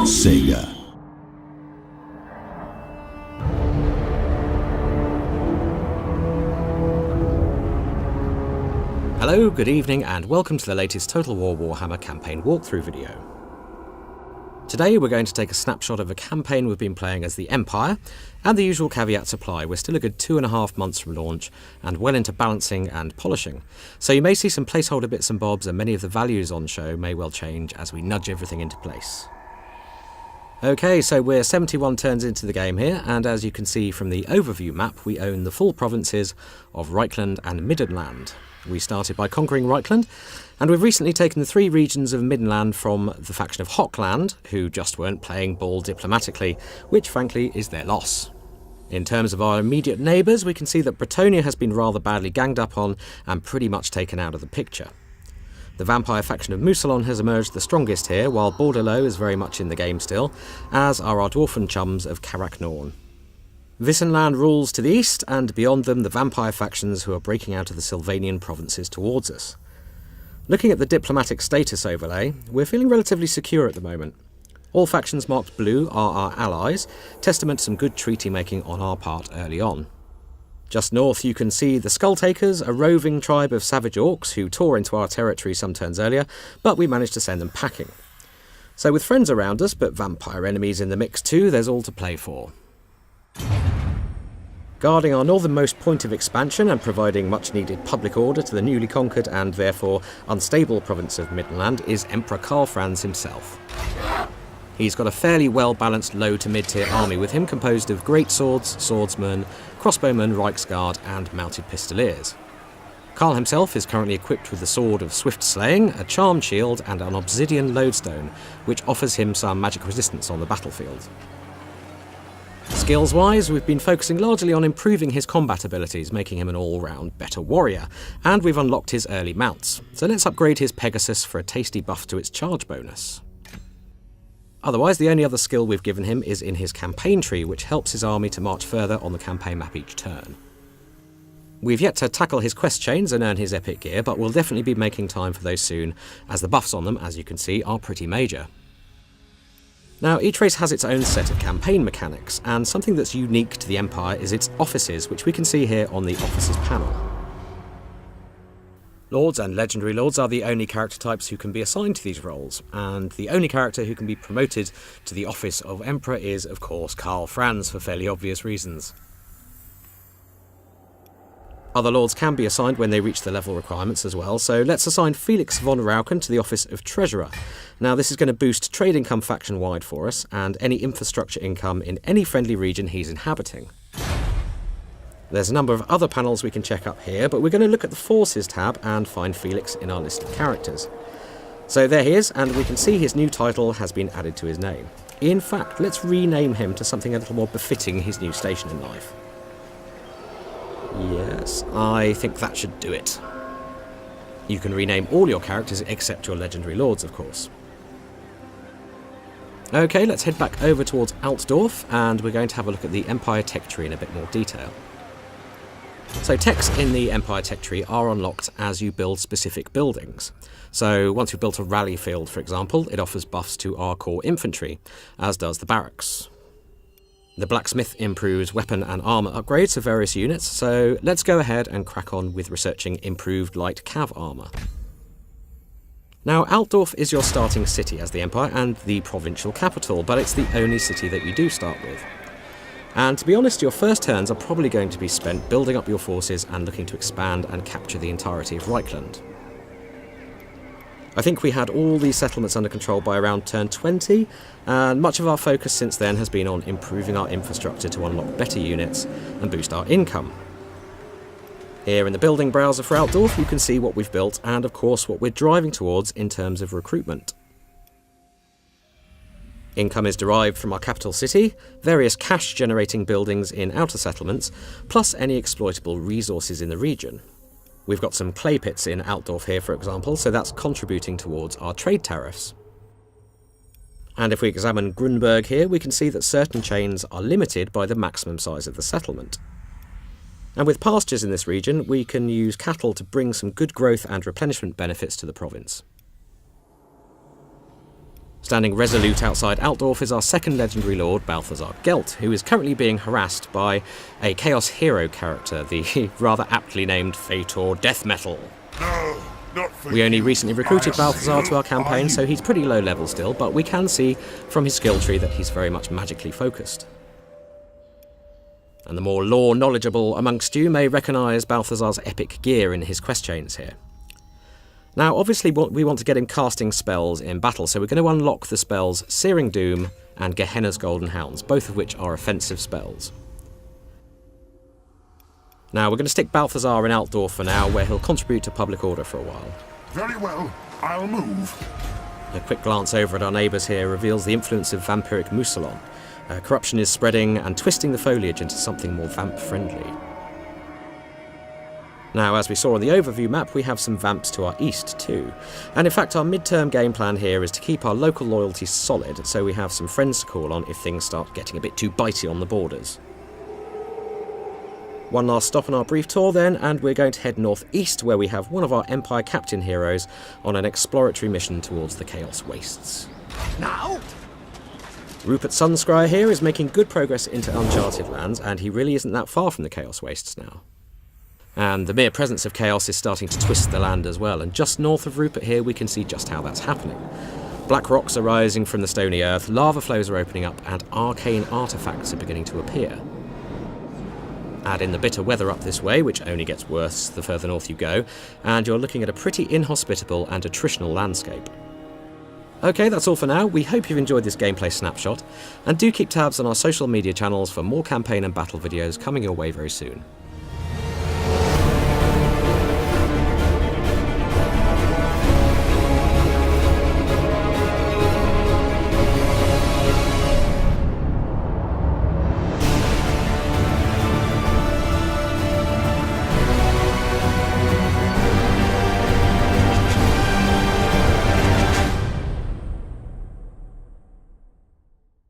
Sega. Hello, good evening, and welcome to the latest Total War Warhammer campaign walkthrough video. Today we're going to take a snapshot of a campaign we've been playing as the Empire, and the usual caveats apply. We're still a good 2.5 months from launch, and well into balancing and polishing. So you may see some placeholder bits and bobs, and many of the values on show may well change as we nudge everything into place. Okay, so we're 71 turns into the game here, and as you can see from the overview map, we own the full provinces of Reikland and Middenland. We started by conquering Reikland, and we've recently taken the 3 regions of Middenland from the faction of Hochland, who just weren't playing ball diplomatically, which frankly is their loss. In terms of our immediate neighbours, we can see that Bretonnia has been rather badly ganged up on and pretty much taken out of the picture. The vampire faction of Mousillon has emerged the strongest here, while Bordelot is very much in the game still, as are our dwarfen chums of Carrack-Norn. Wissenland rules to the east, and beyond them the vampire factions who are breaking out of the Sylvanian provinces towards us. Looking at the diplomatic status overlay, we're feeling relatively secure at the moment. All factions marked blue are our allies, testament to some good treaty making on our part early on. Just north you can see the Skulltakers, a roving tribe of savage orcs who tore into our territory some turns earlier, but we managed to send them packing. So with friends around us, but vampire enemies in the mix too, there's all to play for. Guarding our northernmost point of expansion and providing much-needed public order to the newly conquered and therefore unstable province of Middenland is Emperor Karl Franz himself. He's got a fairly well-balanced low to mid-tier army with him, composed of great swords, swordsmen, crossbowmen, Reichsguard and mounted pistoliers. Karl himself is currently equipped with the Sword of Swift Slaying, a charmed shield and an obsidian lodestone, which offers him some magic resistance on the battlefield. Skills-wise, we've been focusing largely on improving his combat abilities, making him an all-round better warrior, and we've unlocked his early mounts. So let's upgrade his Pegasus for a tasty buff to its charge bonus. Otherwise, the only other skill we've given him is in his campaign tree, which helps his army to march further on the campaign map each turn. We've yet to tackle his quest chains and earn his epic gear, but we'll definitely be making time for those soon, as the buffs on them, as you can see, are pretty major. Now, each race has its own set of campaign mechanics, and something that's unique to the Empire is its offices, which we can see here on the officers panel. Lords and Legendary Lords are the only character types who can be assigned to these roles, and the only character who can be promoted to the office of Emperor is, of course, Karl Franz, for fairly obvious reasons. Other lords can be assigned when they reach the level requirements as well, so let's assign Felix von Rauken to the office of Treasurer. Now this is going to boost trade income faction-wide for us, and any infrastructure income in any friendly region he's inhabiting. There's a number of other panels we can check up here, but we're going to look at the Forces tab and find Felix in our list of characters. So there he is, and we can see his new title has been added to his name. In fact, let's rename him to something a little more befitting his new station in life. Yes, I think that should do it. You can rename all your characters except your Legendary Lords, of course. Okay, let's head back over towards Altdorf, and we're going to have a look at the Empire Tech Tree in a bit more detail. So techs in the Empire Tech Tree are unlocked as you build specific buildings. So once you've built a rally field, for example, it offers buffs to our core infantry, as does the barracks. The blacksmith improves weapon and armour upgrades for various units, so let's go ahead and crack on with researching improved light cav armour. Now, Altdorf is your starting city as the Empire and the provincial capital, but it's the only city that you do start with. And to be honest, your first turns are probably going to be spent building up your forces and looking to expand and capture the entirety of Reikland. I think we had all these settlements under control by around turn 20, and much of our focus since then has been on improving our infrastructure to unlock better units and boost our income. Here in the building browser for Altdorf you can see what we've built and of course what we're driving towards in terms of recruitment. Income is derived from our capital city, various cash generating buildings in outer settlements, plus any exploitable resources in the region. We've got some clay pits in Altdorf here, for example, so that's contributing towards our trade tariffs. And if we examine Grunberg here, we can see that certain chains are limited by the maximum size of the settlement. And with pastures in this region, we can use cattle to bring some good growth and replenishment benefits to the province. Standing resolute outside Altdorf is our second legendary lord, Balthazar Gelt, who is currently being harassed by a Chaos Hero character, the rather aptly named Fator Death Metal. No, not for We only you. recently recruited I Balthazar to still our campaign, are so you. he's pretty low level still, but we can see from his skill tree that he's very much magically focused. And the more lore knowledgeable amongst you may recognise Balthazar's epic gear in his quest chains here. Now, obviously we want to get him casting spells in battle, so we're going to unlock the spells Searing Doom and Gehenna's Golden Hounds, both of which are offensive spells. Now, we're going to stick Balthazar in Altdorf for now, where he'll contribute to public order for a while. Very well, I'll move. A quick glance over at our neighbours here reveals the influence of vampiric mousillon. Corruption is spreading and twisting the foliage into something more vamp-friendly. Now, as we saw on the overview map, we have some vamps to our east too. And in fact, our mid-term game plan here is to keep our local loyalty solid, so we have some friends to call on if things start getting a bit too bitey on the borders. One last stop on our brief tour then, and we're going to head northeast, where we have one of our Empire Captain heroes on an exploratory mission towards the Chaos Wastes. Now? Rupert Sunscryer here is making good progress into uncharted lands, and he really isn't that far from the Chaos Wastes now. And the mere presence of chaos is starting to twist the land as well, and just north of Rupert here we can see just how that's happening. Black rocks are rising from the stony earth, lava flows are opening up, and arcane artefacts are beginning to appear. Add in the bitter weather up this way, which only gets worse the further north you go, and you're looking at a pretty inhospitable and attritional landscape. Okay, that's all for now. We hope you've enjoyed this gameplay snapshot, and do keep tabs on our social media channels for more campaign and battle videos coming your way very soon.